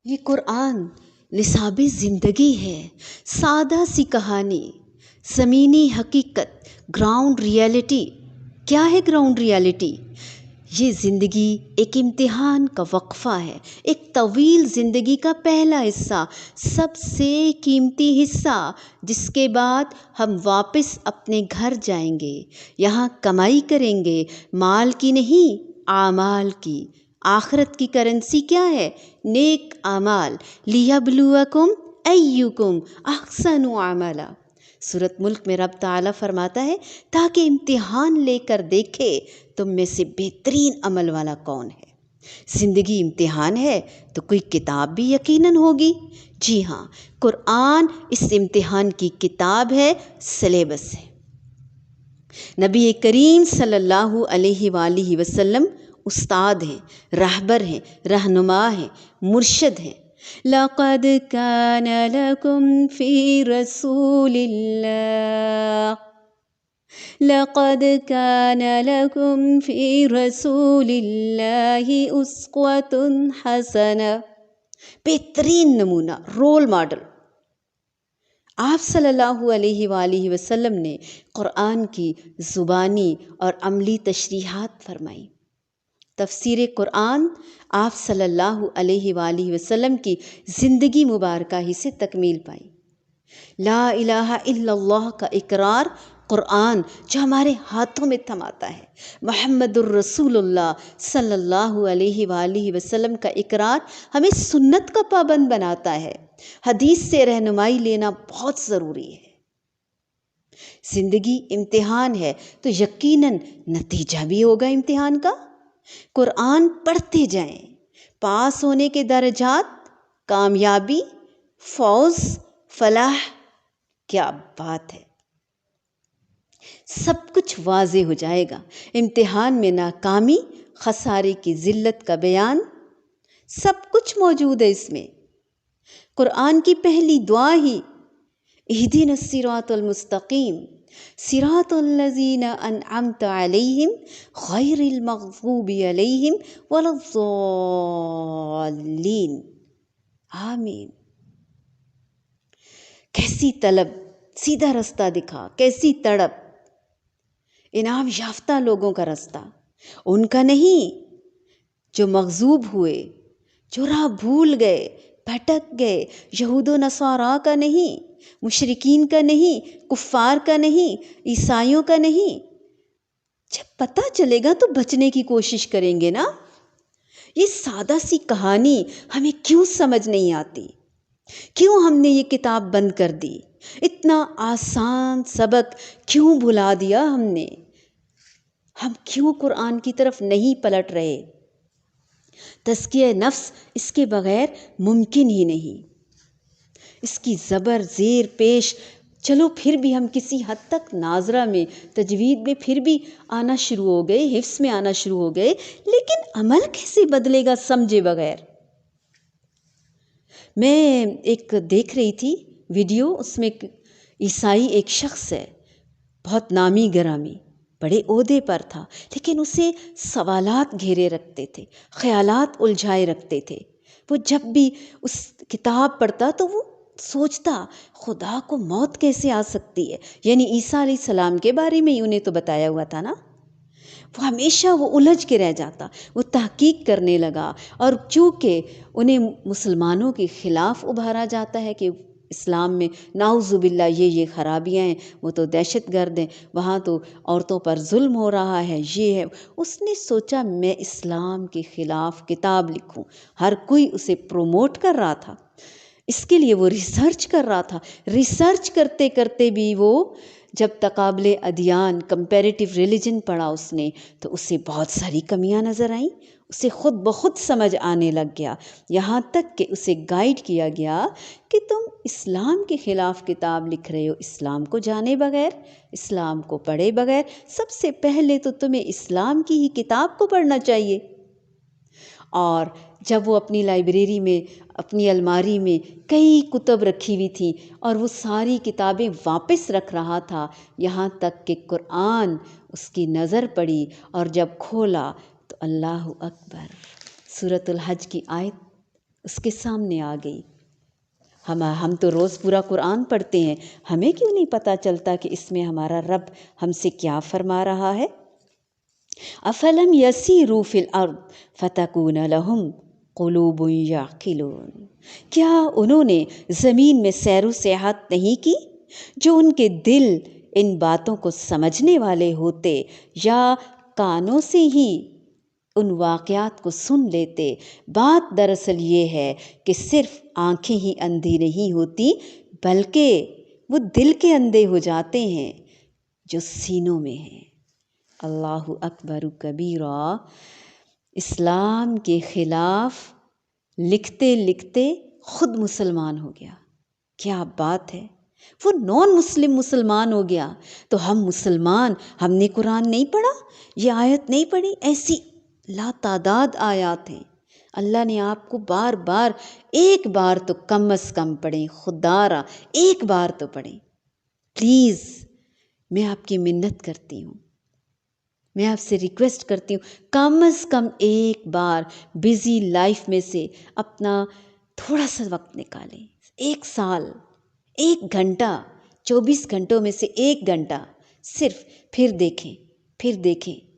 یہ قرآن نصاب زندگی ہے، سادہ سی کہانی، زمینی حقیقت، گراؤنڈ ریالٹی۔ کیا ہے گراؤنڈ ریالٹی؟ یہ زندگی ایک امتحان کا وقفہ ہے، ایک طویل زندگی کا پہلا حصہ، سب سے قیمتی حصہ، جس کے بعد ہم واپس اپنے گھر جائیں گے، یہاں کمائی کریں گے، مال کی نہیں، اعمال کی۔ آخرت کی کرنسی کیا ہے؟ نیک اعمال، لیبلوکم ایکم احسن عملا۔ سورۃ ملک میں رب تعالیٰ فرماتا ہے تاکہ امتحان لے کر دیکھے تم میں سے بہترین عمل والا کون ہے۔ زندگی امتحان ہے تو کوئی کتاب بھی یقیناً ہوگی۔ جی ہاں، قرآن اس امتحان کی کتاب ہے، سلیبس ہے۔ نبی کریم صلی اللہ علیہ وآلہ وسلم استاد ہیں، رہبر ہیں، رہنما ہیں، مرشد ہیں۔ لَقَدْ كَانَ لَكُمْ فِي رَسُولِ اللَّهِ لَقَدْ كَانَ لَكُمْ فِي رَسُولِ اللَّهِ أُسْوَةٌ حَسَنَةٌ، بہترین نمونہ، رول ماڈل۔ آپ صلی اللہ علیہ وآلہ وسلم نے قرآن کی زبانی اور عملی تشریحات فرمائی۔ تفسیر قرآن آپ صلی اللہ علیہ وآلہ وسلم کی زندگی مبارکہ ہی سے تکمیل پائی۔ لا الہ الا اللہ کا اقرار قرآن جو ہمارے ہاتھوں میں تھماتا ہے، محمد الرسول اللہ صلی اللہ علیہ وآلہ وسلم کا اقرار ہمیں سنت کا پابند بناتا ہے۔ حدیث سے رہنمائی لینا بہت ضروری ہے۔ زندگی امتحان ہے تو یقیناً نتیجہ بھی ہوگا امتحان کا۔ قرآن پڑھتے جائیں، پاس ہونے کے درجات، کامیابی، فوز، فلاح، کیا بات ہے! سب کچھ واضح ہو جائے گا۔ امتحان میں ناکامی، خسارے کی ذلت کا بیان، سب کچھ موجود ہے اس میں۔ قرآن کی پہلی دعا ہی اہدنا الصراط المستقیم صراط الذین انعمت علیہم غیر المغضوب علیہم ولا الضالین، آمین۔ کیسی طلب، سیدھا رستہ دکھا، کیسی تڑپ، انعام یافتہ لوگوں کا رستہ، ان کا نہیں جو مغضوب ہوئے، جو راہ بھول گئے، بھٹک گئے، یہود و نصارا کا نہیں، مشرکین کا نہیں، کفار کا نہیں، عیسائیوں کا نہیں۔ جب پتہ چلے گا تو بچنے کی کوشش کریں گے نا۔ یہ سادہ سی کہانی ہمیں کیوں سمجھ نہیں آتی؟ کیوں ہم نے یہ کتاب بند کر دی؟ اتنا آسان سبق کیوں بھلا دیا ہم نے؟ ہم کیوں قرآن کی طرف نہیں پلٹ رہے؟ تزکیہ نفس اس کے بغیر ممکن ہی نہیں۔ اس کی زبر زیر پیش چلو پھر بھی ہم کسی حد تک ناظرہ میں، تجوید میں پھر بھی آنا شروع ہو گئے، حفظ میں آنا شروع ہو گئے، لیکن عمل کیسے بدلے گا سمجھے بغیر؟ میں ایک دیکھ رہی تھی ویڈیو، اس میں عیسائی ایک شخص ہے، بہت نامی گرامی، بڑے عہدے پر تھا، لیکن اسے سوالات گھیرے رکھتے تھے، خیالات الجھائے رکھتے تھے۔ وہ جب بھی اس کتاب پڑھتا تو وہ سوچتا خدا کو موت کیسے آ سکتی ہے، یعنی عیسیٰ علیہ السلام کے بارے میں انہیں تو بتایا ہوا تھا نا۔ وہ ہمیشہ وہ الجھ کے رہ جاتا، وہ تحقیق کرنے لگا، اور چونکہ انہیں مسلمانوں کے خلاف ابھارا جاتا ہے کہ اسلام میں نعوذ باللہ یہ خرابیاں ہیں، وہ تو دہشت گرد ہیں، وہاں تو عورتوں پر ظلم ہو رہا ہے، یہ ہے، اس نے سوچا میں اسلام کے خلاف کتاب لکھوں۔ ہر کوئی اسے پروموٹ کر رہا تھا، اس کے لیے وہ ریسرچ کر رہا تھا۔ ریسرچ کرتے کرتے بھی وہ جب تقابل ادیان، کمپیریٹیو ریلیجن پڑھا اس نے، تو اسے بہت ساری کمیاں نظر آئیں، اسے خود بخود سمجھ آنے لگ گیا، یہاں تک کہ اسے گائیڈ کیا گیا کہ تم اسلام کے خلاف کتاب لکھ رہے ہو، اسلام کو جانے بغیر، اسلام کو پڑھے بغیر۔ سب سے پہلے تو تمہیں اسلام کی ہی کتاب کو پڑھنا چاہیے۔ اور جب وہ اپنی لائبریری میں، اپنی الماری میں کئی کتب رکھی ہوئی تھی، اور وہ ساری کتابیں واپس رکھ رہا تھا، یہاں تک کہ قرآن اس کی نظر پڑی، اور جب کھولا تو اللہ اکبر، سورۃ الحج کی آیت اس کے سامنے آ گئی۔ ہم تو روز پورا قرآن پڑھتے ہیں، ہمیں کیوں نہیں پتہ چلتا کہ اس میں ہمارا رب ہم سے کیا فرما رہا ہے؟ افلم یسیروا فی الارض فتکون لہم قلوب یعقلون، کیا انہوں نے زمین میں سیر و سیاحت نہیں کی جو ان کے دل ان باتوں کو سمجھنے والے ہوتے، یا کانوں سے ہی ان واقعات کو سن لیتے؟ بات دراصل یہ ہے کہ صرف آنکھیں ہی اندھی نہیں ہوتی، بلکہ وہ دل کے اندھے ہو جاتے ہیں جو سینوں میں ہیں۔ اللہ اکبر کبیرہ، اسلام کے خلاف لکھتے لکھتے خود مسلمان ہو گیا۔ کیا بات ہے! وہ نان مسلم مسلمان ہو گیا، تو ہم مسلمان، ہم نے قرآن نہیں پڑھا، یہ آیت نہیں پڑھی؟ ایسی لا تعداد آیات ہیں۔ اللہ نے آپ کو بار بار، ایک بار تو کم از کم پڑھیں، خدا را ایک بار تو پڑھیں پلیز۔ میں آپ کی منت کرتی ہوں، میں آپ سے ریکویسٹ کرتی ہوں، کم از کم ایک بار بزی لائف میں سے اپنا تھوڑا سا وقت نکالیں۔ 1 سال 1 گھنٹہ، 24 گھنٹوں میں سے 1 گھنٹہ صرف، پھر دیکھیں